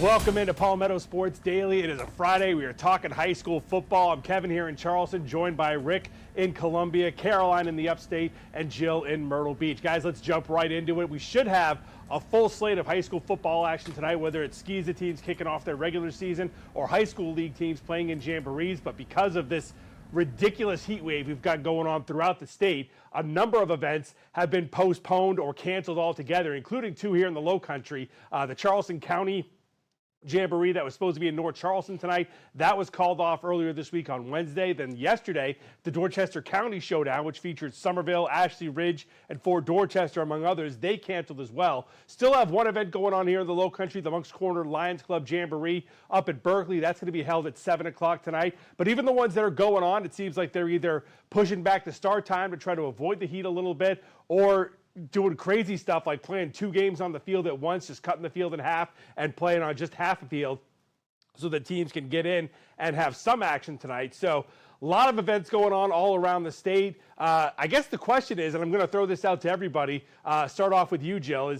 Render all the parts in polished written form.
Welcome into Palmetto Sports Daily. It is a Friday. We are talking high school football. I'm Kevin here in Charleston, joined by Rick in Columbia, Caroline in the upstate, and Jill in Myrtle Beach. Guys, let's jump right into it. We should have a full slate of high school football action tonight, whether it's SCISA teams kicking off their regular season or high school league teams playing in jamborees. But because of this ridiculous heat wave we've got going on throughout the state, a number of events have been postponed or canceled altogether, including two here in the Low Country. The Charleston County Jamboree that was supposed to be in North Charleston tonight, that was called off earlier this week on Wednesday. Then yesterday, the Dorchester County Showdown, which featured Somerville, Ashley Ridge, and Fort Dorchester, among others, they canceled as well. Still have one event going on here in the Low Country, the Moncks Corner Lions Club Jamboree up at Berkeley. That's going to be held at 7 o'clock tonight. But even the ones that are going on, it seems like they're either pushing back the start time to try to avoid the heat a little bit, or doing crazy stuff like playing two games on the field at once, just cutting the field in half and playing on just half a field so that teams can get in and have some action tonight. So a lot of events going on all around the state. I guess the question is, and I'm going to throw this out to everybody, start off with you, Jill,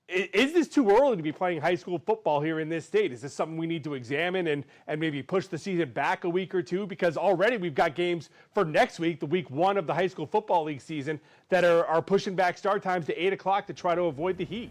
is this too early to be playing high school football here in this state? Is this something we need to examine and maybe push the season back a week or two? Because already we've got games for next week, the week one of the high school football league season, that are pushing back start times to 8 o'clock to try to avoid the heat.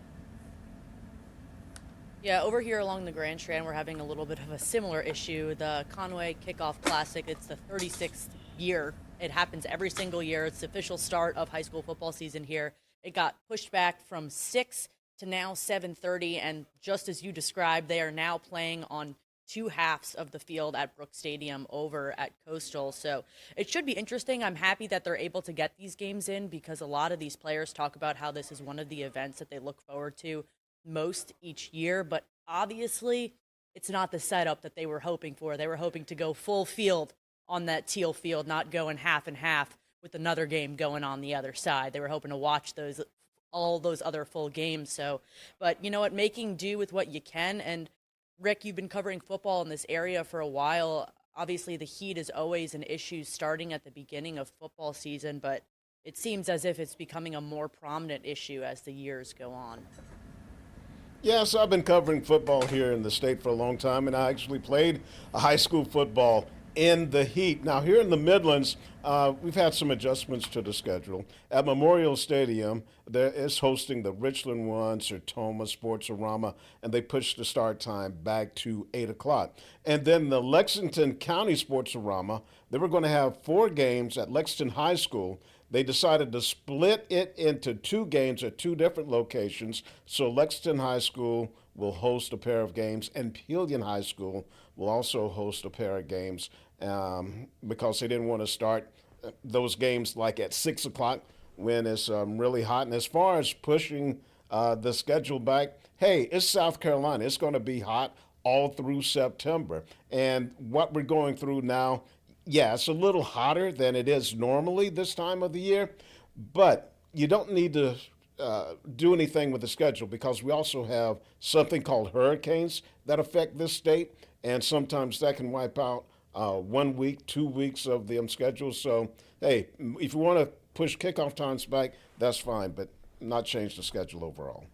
Yeah, over here along the Grand Strand, we're having a little bit of a similar issue. The Conway Kickoff Classic, it's the 36th year. It happens every single year. It's the official start of high school football season here. It got pushed back from 6 to now 7:30, and just as you described, they are now playing on two halves of the field at Brooks Stadium over at Coastal. So it should be interesting. I'm happy that they're able to get these games in, because a lot of these players talk about how this is one of the events that they look forward to most each year. But obviously, it's not the setup that they were hoping for. They were hoping to go full field on that teal field, not going half and half with another game going on the other side. They were hoping to watch all those other full games. So, but you know what, making do with what you can. And Rick, you've been covering football in this area for a while. Obviously, the heat is always an issue starting at the beginning of football season, but it seems as if it's becoming a more prominent issue as the years go on. Yes, I've been covering football here in the state for a long time, and I actually played a high school football in the heat. Now, here in the Midlands, we've had some adjustments to the schedule. At Memorial Stadium, there is hosting the Richland One, Sertoma, Sportsorama, and they pushed the start time back to 8 o'clock. And then the Lexington County Sportsorama, they were going to have 4 games at Lexington High School. They decided to split it into 2 games at 2 different locations. So Lexington High School will host a pair of games, and Pelion High School will also host a pair of games, because they didn't want to start those games like at 6 o'clock when it's really hot. And as far as pushing the schedule back, hey, it's South Carolina. It's going to be hot all through September. And what we're going through now, yeah, it's a little hotter than it is normally this time of the year, but you don't need to do anything with the schedule, because we also have something called hurricanes that affect this state, and sometimes that can wipe out 1 week, 2 weeks of the schedule. So, hey, if you want to push kickoff times back, that's fine, but not change the schedule overall.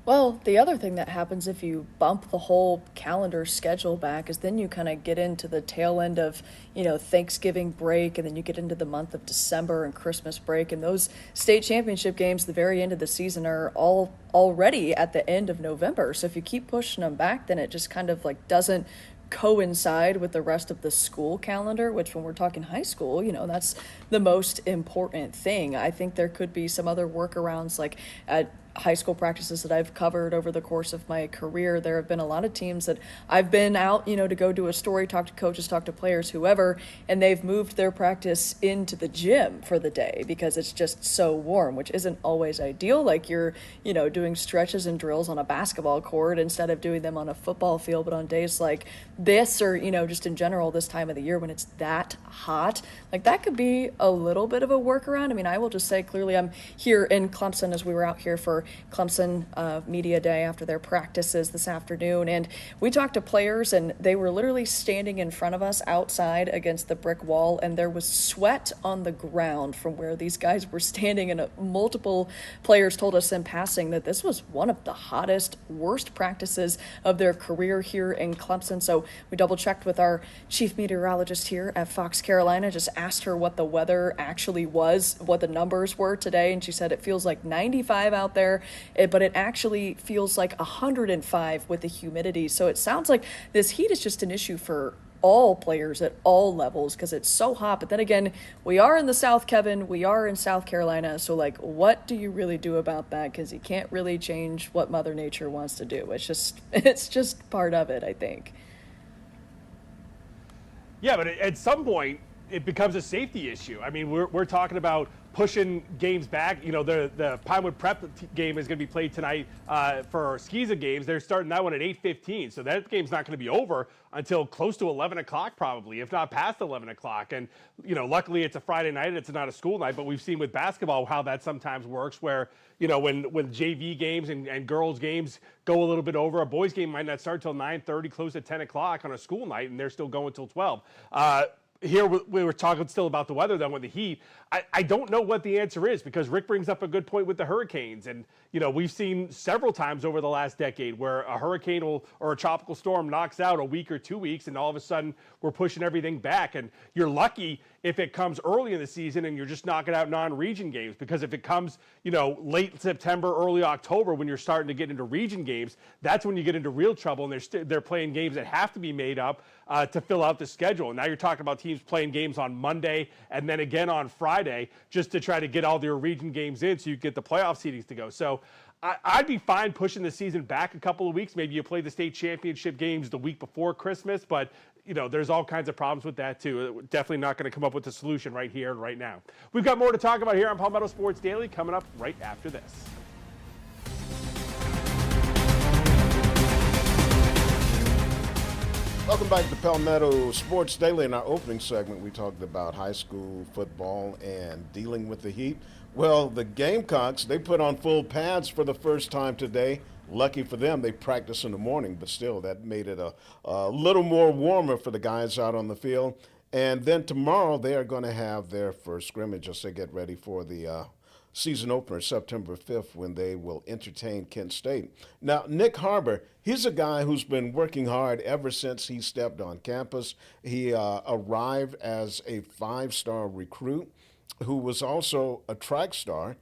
Well, the other thing that happens if you bump the whole calendar schedule back is then you kind of get into the tail end of, Thanksgiving break, and then you get into the month of December and Christmas break, and those state championship games at the very end of the season are all already at the end of November. So if you keep pushing them back, then it just kind of doesn't coincide with the rest of the school calendar, which when we're talking high school, that's the most important thing. I think there could be some other workarounds, like at high school practices that I've covered over the course of my career. There have been a lot of teams that I've been out, to go do a story, talk to coaches, talk to players, whoever, and they've moved their practice into the gym for the day because it's just so warm, which isn't always ideal. Like you're, doing stretches and drills on a basketball court instead of doing them on a football field. But on days like this, or, just in general this time of the year when it's that hot, that could be a little bit of a workaround. I mean, I will just say clearly I'm here in Clemson, as we were out here for Clemson Media Day after their practices this afternoon. And we talked to players, and they were literally standing in front of us outside against the brick wall, and there was sweat on the ground from where these guys were standing. And multiple players told us in passing that this was one of the hottest, worst practices of their career here in Clemson. So we double checked with our chief meteorologist here at Fox Carolina, just asked her what the weather actually was, what the numbers were today, and she said it feels like 95 out there, but it actually feels like 105 with the humidity. So it sounds like this heat is just an issue for all players at all levels because it's so hot. But then again, we are in the South, Kevin. We are in South Carolina. So, like, what do you really do about that? Because you can't really change what Mother Nature wants to do. It's just part of it, I think. Yeah, but at some point, it becomes a safety issue. I mean, we're talking about pushing games back. You know, the Pinewood Prep game is going to be played tonight for Skeeza games. They're starting that one at 8:15, so that game's not going to be over until close to 11 o'clock probably, if not past 11 o'clock. And, you know, luckily it's a Friday night, it's not a school night, but we've seen with basketball how that sometimes works where, you know, when JV games and girls games go a little bit over, a boys game might not start till 9:30, close at 10 o'clock on a school night, and they're still going till 12. Here we were talking still about the weather then with the heat. I don't know what the answer is because Rick brings up a good point with the hurricanes. And, you know, we've seen several times over the last decade where a hurricane or a tropical storm knocks out a week or 2 weeks and all of a sudden we're pushing everything back. And you're lucky if it comes early in the season and you're just knocking out non-region games, because if it comes, you know, late September, early October, when you're starting to get into region games, that's when you get into real trouble. And they're playing games that have to be made up to fill out the schedule. And now you're talking about teams playing games on Monday and then again on Friday just to try to get all their region games in so you get the playoff seedings to go. So I'd be fine pushing the season back a couple of weeks. Maybe you play the state championship games the week before Christmas, but you know, there's all kinds of problems with that too. Definitely not going to come up with a solution right here and right now. We've got more to talk about here on Palmetto Sports Daily coming up right after this. Welcome back to Palmetto Sports Daily. In our opening segment, we talked about high school football and dealing with the heat. Well, the Gamecocks, they put on full pads for the first time today. Lucky for them, they practiced in the morning, but still, that made it a little more warmer for the guys out on the field. And then tomorrow, they are going to have their first scrimmage as they get ready for the season opener September 5th when they will entertain Kent State. Now, Nick Harbor, he's a guy who's been working hard ever since he stepped on campus. He arrived as a 5-star recruit who was also a track star.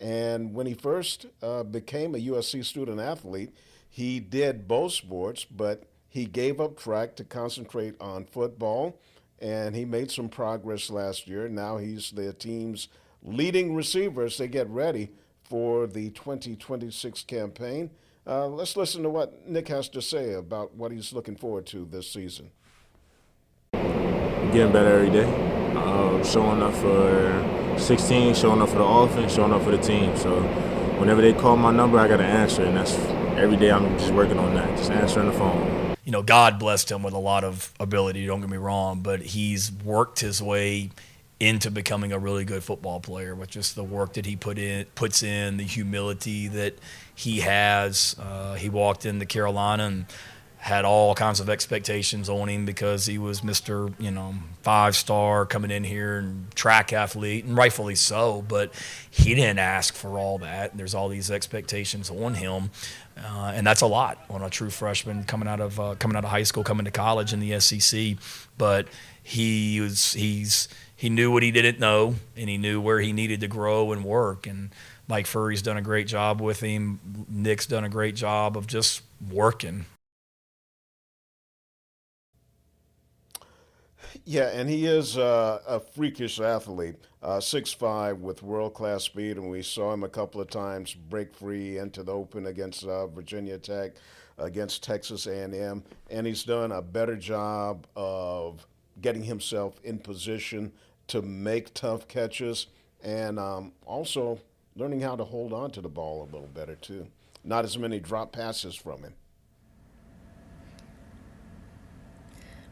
And when he first became a USC student athlete, he did both sports, but he gave up track to concentrate on football, and he made some progress last year. Now he's the team's leading receiver as they get ready for the 2026 campaign. Let's listen to what Nick has to say about what he's looking forward to this season. Getting better every day, showing up for 16, showing up for the offense, showing up for the team. So whenever they call my number, I got to answer, and that's every day I'm just working on that, just answering the phone. You know, God blessed him with a lot of ability, don't get me wrong, but he's worked his way into becoming a really good football player with just the work that he puts in, the humility that he has. He walked into Carolina and had all kinds of expectations on him because he was Mr., 5-star coming in here and track athlete, and rightfully so, but he didn't ask for all that. There's all these expectations on him, and that's a lot on a true freshman coming out of high school, coming to college in the SEC. But he knew what he didn't know, and he knew where he needed to grow and work. And Mike Furry's done a great job with him. Nick's done a great job of just working. Yeah, and he is a freakish athlete, 6'5" with world-class speed, and we saw him a couple of times break free into the open against Virginia Tech, against Texas A&M, and he's done a better job of getting himself in position to make tough catches, and also learning how to hold on to the ball a little better too. Not as many drop passes from him.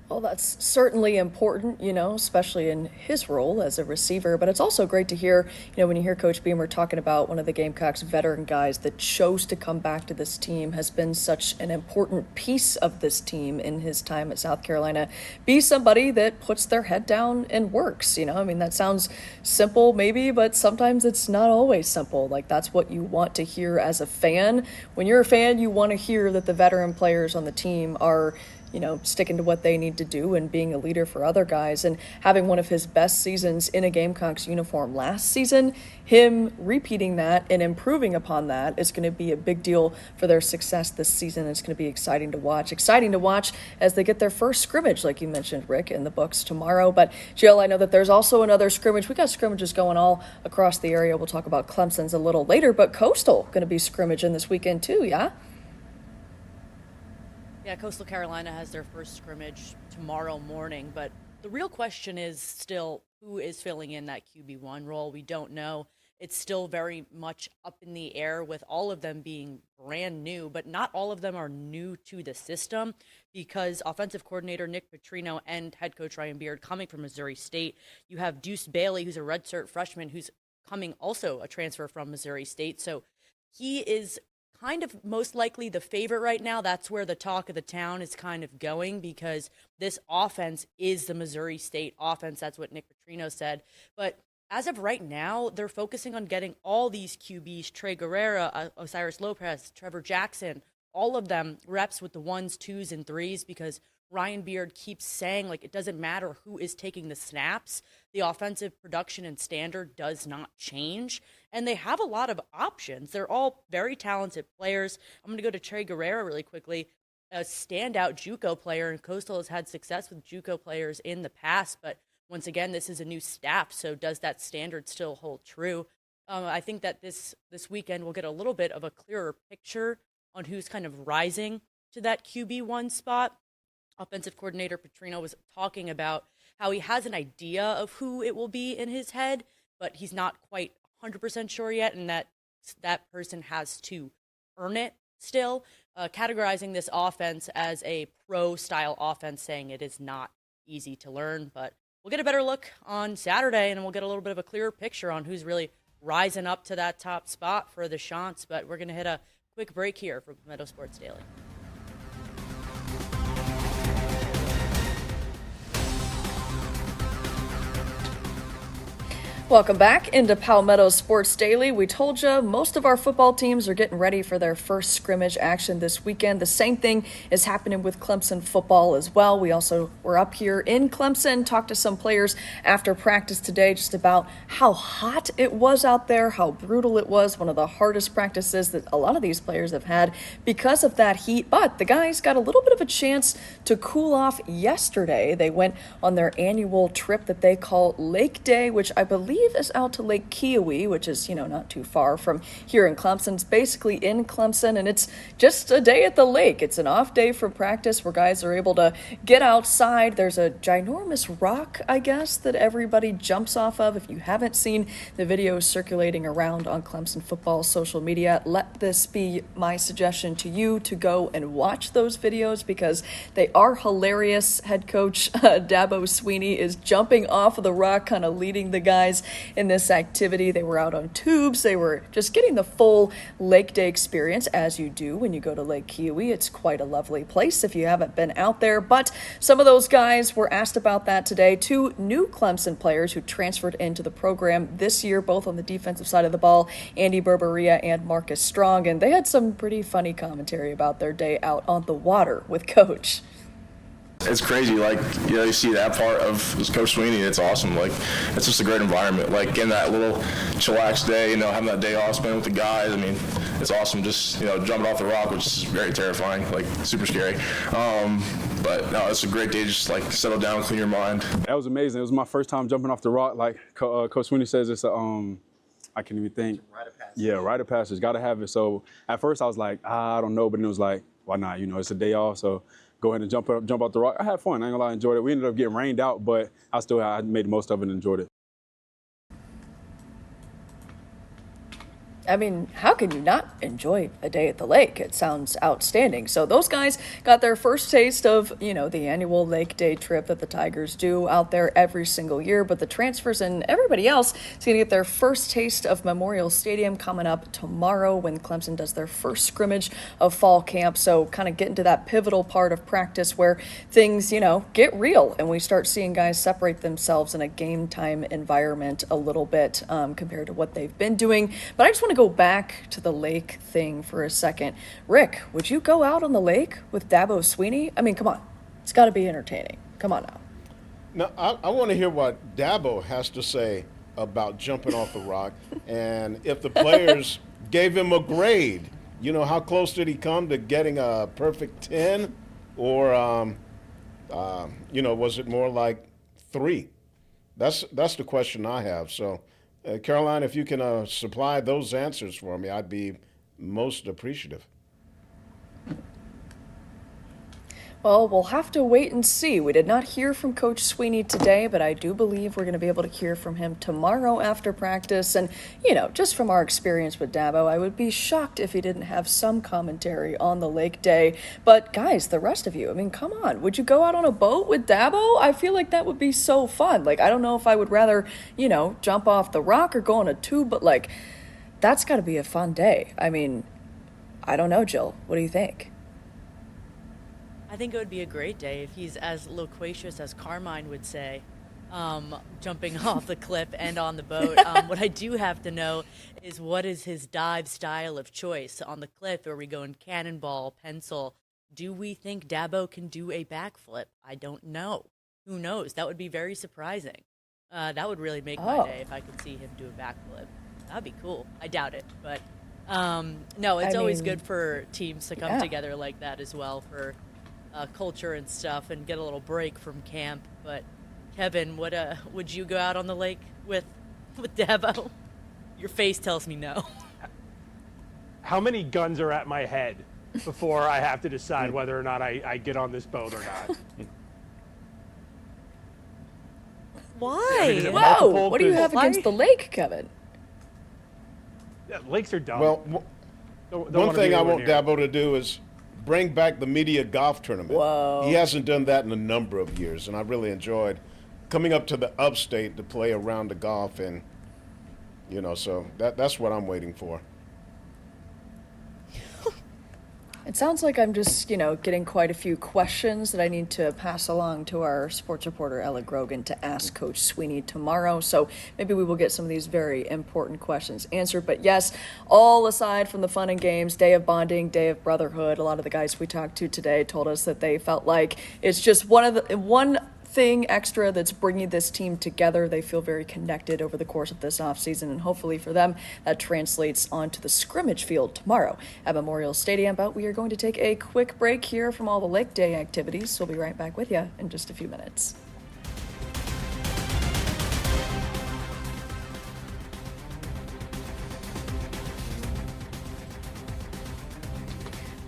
Well, that's certainly important, especially in his role as a receiver. But it's also great to hear, when you hear Coach Beamer talking about one of the Gamecocks' veteran guys that chose to come back to this team, has been such an important piece of this team in his time at South Carolina. Be somebody that puts their head down and works. That sounds simple maybe, but sometimes it's not always simple. Like, that's what you want to hear as a fan. When you're a fan, you want to hear that the veteran players on the team are sticking to what they need to do and being a leader for other guys. And having one of his best seasons in a Gamecocks uniform last season, him repeating that and improving upon that is going to be a big deal for their success this season. It's going to be exciting to watch. Exciting to watch as they get their first scrimmage, like you mentioned, Rick, in the books tomorrow. But Jill, I know that there's also another scrimmage. We got scrimmages going all across the area. We'll talk about Clemson's a little later, but Coastal going to be scrimmaging this weekend too, yeah? Yeah, Coastal Carolina has their first scrimmage tomorrow morning, but the real question is still who is filling in that QB1 role. We don't know. It's still very much up in the air with all of them being brand new, but not all of them are new to the system because offensive coordinator Nick Petrino and head coach Ryan Beard coming from Missouri State. You have Deuce Bailey, who's a redshirt freshman, who's coming also a transfer from Missouri State. So he is kind of most likely the favorite right now. That's where the talk of the town is kind of going because this offense is the Missouri State offense. That's what Nick Petrino said. But as of right now, they're focusing on getting all these QBs, Trey Guerrera, Osiris Lopez, Trevor Jackson, all of them reps with the 1s, 2s, and 3s because Ryan Beard keeps saying, it doesn't matter who is taking the snaps. The offensive production and standard does not change. And they have a lot of options. They're all very talented players. I'm going to go to Trey Guerrera really quickly, a standout JUCO player, and Coastal has had success with JUCO players in the past. But once again, this is a new staff, so does that standard still hold true? I think that this weekend we'll get a little bit of a clearer picture on who's kind of rising to that QB1 spot. Offensive coordinator Petrino was talking about how he has an idea of who it will be in his head, but he's not quite 100% sure yet, and that person has to earn it still. Categorizing this offense as a pro-style offense, saying it is not easy to learn, but we'll get a better look on Saturday, and we'll get a little bit of a clearer picture on who's really rising up to that top spot for the Chants, but we're going to hit a quick break here for Meadow Sports Daily. Welcome back into Palmetto Sports Daily. We told you most of our football teams are getting ready for their first scrimmage action this weekend. The same thing is happening with Clemson football as well. We also were up here in Clemson, talked to some players after practice today just about how hot it was out there, how brutal it was, one of the hardest practices that a lot of these players have had because of that heat. But the guys got a little bit of a chance to cool off yesterday. They went on their annual trip that they call Lake Day, which I believe is out to Lake Kiowee, which is, not too far from here in Clemson. It's basically in Clemson, and it's just a day at the lake. It's an off day from practice where guys are able to get outside. There's a ginormous rock, I guess, that everybody jumps off of. If you haven't seen the videos circulating around on Clemson football social media, let this be my suggestion to you to go and watch those videos because they are hilarious. Head coach Dabo Sweeney is jumping off of the rock, kind of leading the guys in this activity. They were out on tubes. They were just getting the full Lake Day experience, as you do when you go to Lake Kiowee. It's quite a lovely place if you haven't been out there. But some of those guys were asked about that today. 2 new Clemson players who transferred into the program this year, both on the defensive side of the ball, Andy Berberia and Marcus Strong. And they had some pretty funny commentary about their day out on the water with Coach. It's crazy, you see that part of Coach Sweeney. It's awesome. It's just a great environment. In that little chillax day, having that day off, spending with the guys. It's awesome. Just jumping off the rock, which is very terrifying, super scary. But no, it's a great day. Just settle down, clean your mind. That was amazing. It was my first time jumping off the rock. Coach Sweeney says, it's a I can't even think. Rite of passage. Yeah, rite of passage. Got to have it. So at first I was like, I don't know, but then it was like, why not? It's a day off, so go ahead and jump out the rock. I had fun. I ain't gonna lie, I enjoyed it. We ended up getting rained out, but I made the most of it and enjoyed it. I mean, how can you not enjoy a day at the lake? It sounds outstanding. So those guys got their first taste of, the annual lake day trip that the Tigers do out there every single year. But the transfers and everybody else is going to get their first taste of Memorial Stadium coming up tomorrow when Clemson does their first scrimmage of fall camp. So kind of getting to that pivotal part of practice where things, get real and we start seeing guys separate themselves in a game time environment a little bit compared to what they've been doing. But I just want to go back to the lake thing for a second. Rick, would you go out on the lake with Dabo Swinney? I mean, come on. It's got to be entertaining. Come on now. Now, I want to hear what Dabo has to say about jumping off the rock and if the players gave him a grade. How close did he come to getting a perfect 10? Or, was it more like 3? That's the question I have. So, Caroline, if you can supply those answers for me, I'd be most appreciative. Well, we'll have to wait and see. We did not hear from Coach Swinney today, but I do believe we're going to be able to hear from him tomorrow after practice. And, just from our experience with Dabo, I would be shocked if he didn't have some commentary on the lake day. But guys, the rest of you, I mean, come on. Would you go out on a boat with Dabo? I feel like that would be so fun. Like, I don't know if I would rather, jump off the rock or go on a tube, but that's got to be a fun day. I mean, I don't know, Jill. What do you think? I think it would be a great day if he's as loquacious as Carmine would say, jumping off the cliff and on the boat. What I do have to know is what is his dive style of choice on the cliff? Are we going cannonball, pencil? Do we think Dabo can do a backflip? I don't know. Who knows? That would be very surprising. That would really make my day if I could see him do a backflip. That'd be cool. I doubt it, but no, it's always good for teams to come together like that as well for culture and stuff and get a little break from camp. But Kevin, would you go out on the lake with Dabo? Your face tells me no. How many guns are at my head before I have to decide whether or not I get on this boat or not? Why? Whoa! What do you have against the lake, Kevin? Yeah, lakes are dumb. Well, one thing I want Dabo to do is bring back the media golf tournament. Whoa. He hasn't done that in a number of years, and I really enjoyed coming up to the upstate to play a round of golf, and so that's what I'm waiting for. It sounds like I'm just, getting quite a few questions that I need to pass along to our sports reporter, Ella Grogan, to ask Coach Swinney tomorrow. So maybe we will get some of these very important questions answered. But yes, all aside from the fun and games, day of bonding, day of brotherhood, a lot of the guys we talked to today told us that they felt like it's just one thing extra that's bringing this team together. They feel very connected over the course of this offseason, and hopefully for them that translates onto the scrimmage field tomorrow at Memorial Stadium. But we are going to take a quick break here from all the Lake Day activities, so we'll be right back with you in just a few minutes.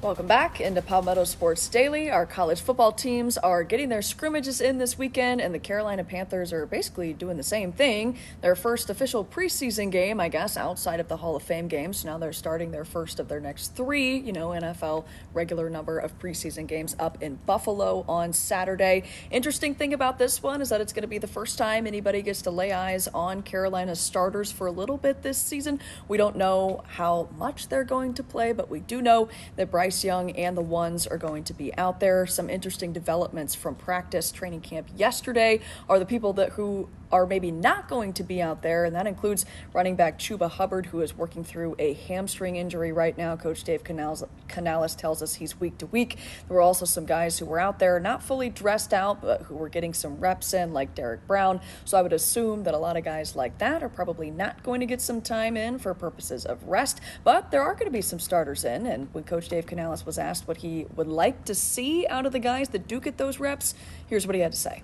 Welcome back into Palmetto Sports Daily. Our college football teams are getting their scrimmages in this weekend, and the Carolina Panthers are basically doing the same thing. Their first official preseason game, I guess, outside of the Hall of Fame games. Now they're starting their first of their next 3, NFL regular number of preseason games up in Buffalo on Saturday. Interesting thing about this one is that it's going to be the first time anybody gets to lay eyes on Carolina's starters for a little bit this season. We don't know how much they're going to play, but we do know that Bryce Young and the Ones are going to be out there. Some interesting developments from practice training camp yesterday are the people who are maybe not going to be out there, and that includes running back Chuba Hubbard, who is working through a hamstring injury right now. Coach Dave Canales tells us he's week to week. There were also some guys who were out there not fully dressed out, but who were getting some reps in, like Derek Brown. So I would assume that a lot of guys like that are probably not going to get some time in for purposes of rest, but there are going to be some starters in. And when Coach Dave Canales was asked what he would like to see out of the guys that do get those reps, here's what he had to say.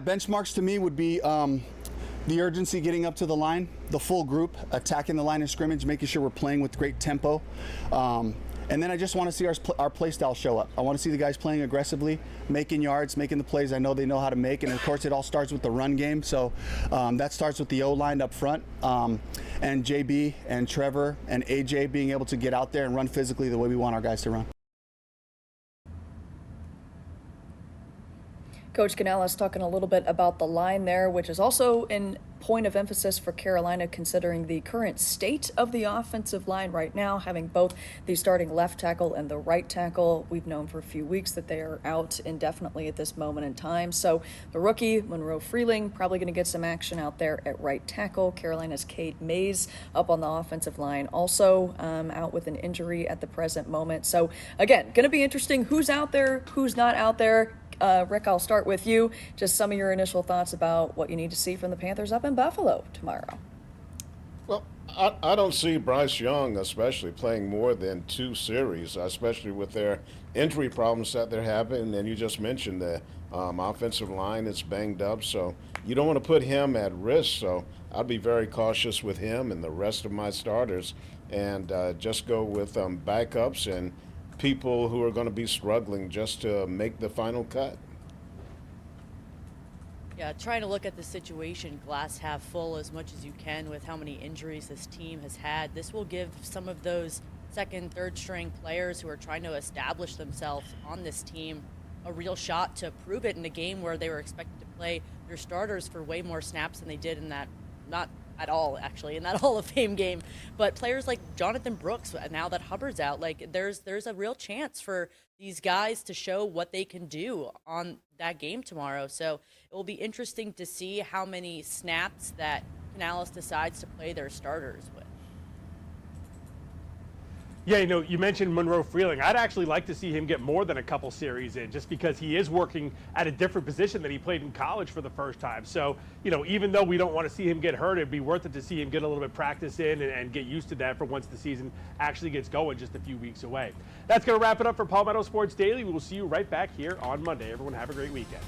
Benchmarks to me would be the urgency getting up to the line, the full group, attacking the line of scrimmage, making sure we're playing with great tempo. And then I just want to see our play style show up. I want to see the guys playing aggressively, making yards, making the plays I know they know how to make. And of course, it all starts with the run game. So that starts with the O-line up front, and JB and Trevor and AJ being able to get out there and run physically the way we want our guys to run. Coach Canales talking a little bit about the line there, which is also in point of emphasis for Carolina, considering the current state of the offensive line right now, having both the starting left tackle and the right tackle. We've known for a few weeks that they are out indefinitely at this moment in time. So the rookie, Monroe Freeling, probably going to get some action out there at right tackle. Carolina's Cade Mays up on the offensive line, also out with an injury at the present moment. So again, going to be interesting who's out there, who's not out there. Rick, I'll start with you. Just some of your initial thoughts about what you need to see from the Panthers up in Buffalo tomorrow. Well, I don't see Bryce Young especially playing more than 2 series, especially with their injury problems that they're having. And you just mentioned the offensive line is banged up, so you don't want to put him at risk. So I'd be very cautious with him and the rest of my starters, and just go with backups and people who are going to be struggling just to make the final cut. Yeah, trying to look at the situation glass half full as much as you can with how many injuries this team has had. This will give some of those second, third string players who are trying to establish themselves on this team a real shot to prove it in a game where they were expected to play their starters for way more snaps than they did in that, not at all, actually, in that Hall of Fame game. But players like Jonathan Brooks, now that Hubbard's out, like there's a real chance for these guys to show what they can do on that game tomorrow. So it will be interesting to see how many snaps that Canales decides to play their starters with. Yeah, you mentioned Monroe Freeling. I'd actually like to see him get more than a couple series in, just because he is working at a different position than he played in college for the first time. So, even though we don't want to see him get hurt, it'd be worth it to see him get a little bit of practice in and get used to that for once the season actually gets going just a few weeks away. That's going to wrap it up for Palmetto Sports Daily. We will see you right back here on Monday. Everyone have a great weekend.